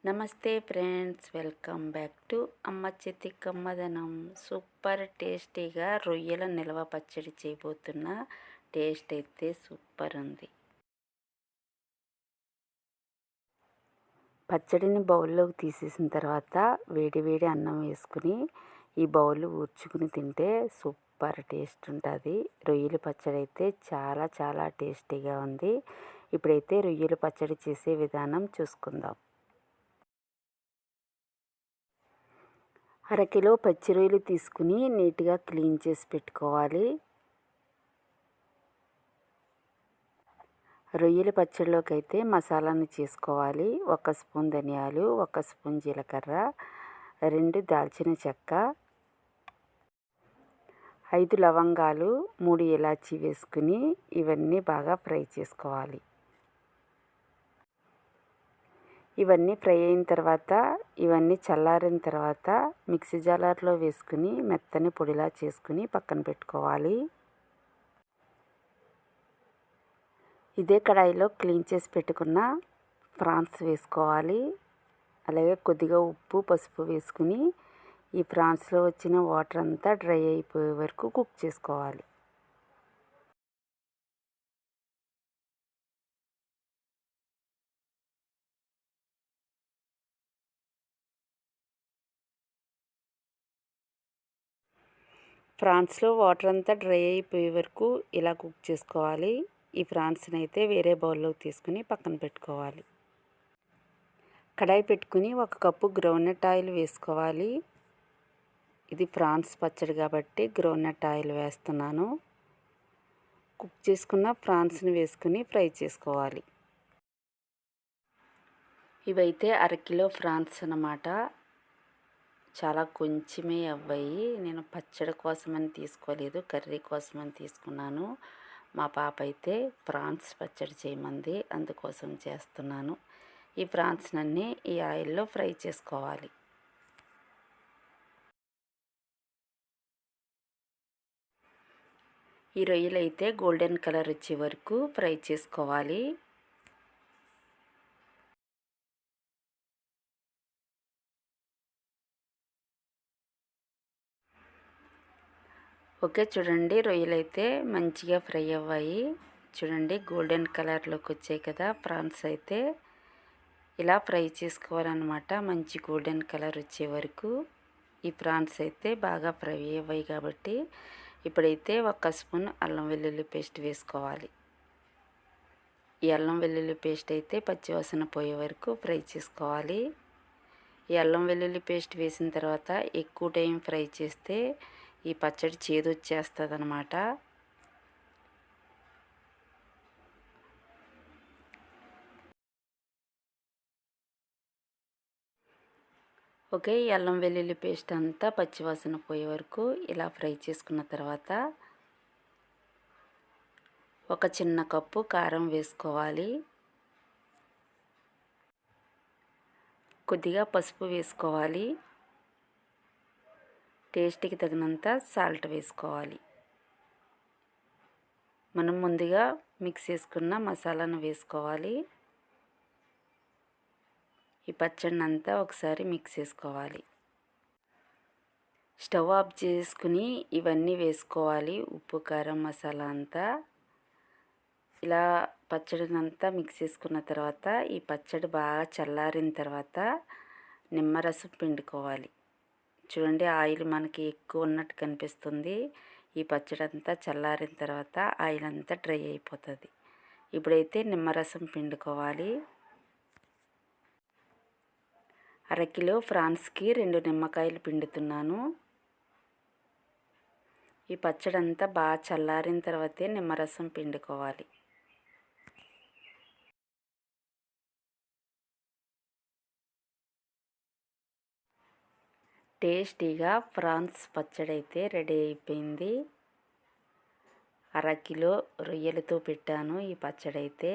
నమస్తే friends, welcome back to అమ్మ చేతి కమ్మదనం. సూపర్ టేస్టీగా రొయ్యల నిల్వ పచ్చడి చేయబోతున్న. టేస్ట్ అయితే సూపర్ ఉంది. పచ్చడిని బౌల్లోకి తీసేసిన తర్వాత వేడి వేడి అన్నం వేసుకుని ఈ బౌల్ ఊర్చుకుని తింటే సూపర్ టేస్ట్ ఉంటుంది. రొయ్యల పచ్చడి అయితే చాలా చాలా టేస్టీగా ఉంది. ఇప్పుడైతే రొయ్యల పచ్చడి చేసే విధానం చూసుకుందాం. అరకిలో పచ్చి రొయ్యలు తీసుకుని నీట్గా క్లీన్ చేసి పెట్టుకోవాలి. రొయ్యల పచ్చడిలోకి అయితే మసాలాను చేసుకోవాలి. 1 స్పూన్ ధనియాలు, 1 స్పూన్ జీలకర్ర, 2 దాల్చిన చెక్క, 5 లవంగాలు, 3 ఇలాచీ వేసుకుని ఇవన్నీ బాగా ఫ్రై చేసుకోవాలి. ఇవన్నీ ఫ్రై అయిన తర్వాత ఇవన్నీ చల్లారిన తర్వాత మిక్సీ జార్లో వేసుకుని మెత్తని పొడిలా చేసుకుని పక్కన పెట్టుకోవాలి. ఇదే కడాయిలో క్లీన్ చేసి పెట్టుకున్న ప్రాన్స్ వేసుకోవాలి. అలాగే కొద్దిగా ఉప్పు, పసుపు వేసుకుని ఈ ప్రాన్స్లో వచ్చిన వాటర్ అంతా డ్రై అయిపోయే వరకు కుక్ చేసుకోవాలి. ప్రాన్స్లో వాటర్ అంతా డ్రై అయిపోయే వరకు ఇలా కుక్ చేసుకోవాలి. ఈ ప్రాన్స్ని అయితే వేరే బౌల్లోకి తీసుకుని పక్కన పెట్టుకోవాలి. కడాయి పెట్టుకుని 1 కప్పు గ్రౌండ్నట్ ఆయిల్ వేసుకోవాలి. ఇది ప్రాన్స్ పచ్చడి కాబట్టి గ్రౌండ్నట్ ఆయిల్ వేస్తున్నాను. కుక్ చేసుకున్న ప్రాన్స్ని వేసుకుని ఫ్రై చేసుకోవాలి. ఇవైతే అరకిలో ప్రాన్స్ అన్నమాట. చాలా కొంచెమే అవ్వాయి. నేను పచ్చడి కోసమని తీసుకోలేదు, కర్రీ కోసమని తీసుకున్నాను. మా పాప అయితే ప్రాన్స్ పచ్చడి చేయమంది, అందుకోసం చేస్తున్నాను. ఈ ప్రాన్స్నన్నీ ఈ ఆయిల్లో ఫ్రై చేసుకోవాలి. ఈ రొయ్యలు అయితే గోల్డెన్ కలర్ వచ్చే వరకు ఫ్రై చేసుకోవాలి. ఓకే, చూడండి రొయ్యలు అయితే మంచిగా ఫ్రై అవ్వాయి. చూడండి గోల్డెన్ కలర్లోకి వచ్చాయి కదా ప్రాన్స్. అయితే ఇలా ఫ్రై చేసుకోవాలన్నమాట, మంచి గోల్డెన్ కలర్ వచ్చే వరకు. ఈ ప్రాన్స్ అయితే బాగా ఫ్రై అవ్వాయి కాబట్టి ఇప్పుడైతే 1 స్పూన్ అల్లం వెల్లుల్లి పేస్ట్ వేసుకోవాలి. ఈ అల్లం వెల్లుల్లి పేస్ట్ అయితే పచ్చివాసన పోయే వరకు ఫ్రై చేసుకోవాలి. ఈ అల్లం వెల్లుల్లి పేస్ట్ వేసిన తర్వాత ఎక్కువ టైం ఫ్రై చేస్తే ఈ పచ్చడి చేదు వచ్చేస్తుంది అన్నమాట. ఓకే, ఈ అల్లం వెల్లుల్లి పేస్ట్ అంతా పచ్చివాసన పోయే వరకు ఇలా ఫ్రై చేసుకున్న తర్వాత 1 చిన్న కప్పు కారం వేసుకోవాలి. కొద్దిగా పసుపు వేసుకోవాలి. టేస్ట్కి తగినంత సాల్ట్ వేసుకోవాలి. మనం ముందుగా మిక్స్ చేసుకున్న మసాలాను వేసుకోవాలి. ఈ పచ్చడిని అంతా ఒకసారి మిక్స్ చేసుకోవాలి. స్టవ్ ఆఫ్ చేసుకుని ఇవన్నీ వేసుకోవాలి. ఉప్పు, కారం, మసాలా అంతా ఇలా పచ్చడిని అంతా మిక్స్ చేసుకున్న తర్వాత ఈ పచ్చడి బాగా చల్లారిన తర్వాత నిమ్మరసం పిండుకోవాలి. చూడండి ఆయిల్ మనకి ఎక్కువ ఉన్నట్టు కనిపిస్తుంది. ఈ పచ్చడి అంతా చల్లారిన తర్వాత ఆయిల్ అంతా డ్రై అయిపోతుంది. ఇప్పుడైతే నిమ్మరసం పిండుకోవాలి. అరకిలో ప్రాన్స్కి 2 నిమ్మకాయలు పిండుతున్నాను. ఈ పచ్చడి అంతా బాగా చల్లారిన తర్వాతే నిమ్మరసం పిండుకోవాలి. టేస్టీగా ప్రాన్స్ పచ్చడి అయితే రెడీ అయిపోయింది. అరకిలో రొయ్యలతో పెట్టాను ఈ పచ్చడి అయితే.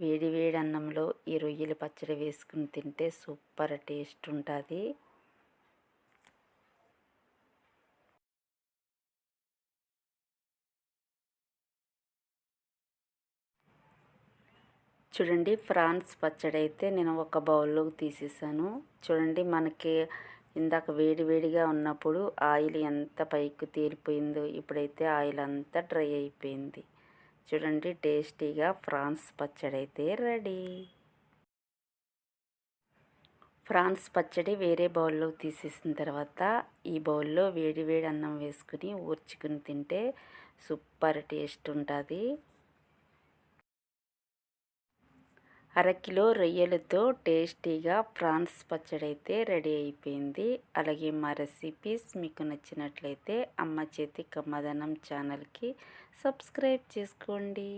వేడి వేడి అన్నంలో ఈ రొయ్యల పచ్చడి వేసుకుని తింటే సూపర్ టేస్ట్ ఉంటుంది. చూడండి ఫ్రాన్స్ పచ్చడి అయితే నేను ఒక బౌల్లోకి తీసేసాను. చూడండి మనకి ఇందాక వేడి వేడిగా ఉన్నప్పుడు ఆయిల్ ఎంత పైకి తేలిపోయిందో, ఇప్పుడైతే ఆయిల్ అంతా డ్రై అయిపోయింది. చూడండి టేస్టీగా ఫ్రాన్స్ పచ్చడి అయితే రెడీ. ఫ్రాన్స్ పచ్చడి వేరే బౌల్లోకి తీసేసిన తర్వాత ఈ బౌల్లో వేడి వేడి అన్నం వేసుకుని ఊర్చుకుని తింటే సూపర్ టేస్ట్ ఉంటుంది. అరకిలో రొయ్యలతో టేస్టీగా ఫ్రాన్స్ పచ్చడి అయితే రెడీ అయిపోయింది. అలాగే మా రెసిపీస్ మీకు నచ్చినట్లయితే అమ్మ చేతి కమ్మదనం ఛానల్కి సబ్స్క్రైబ్ చేసుకోండి.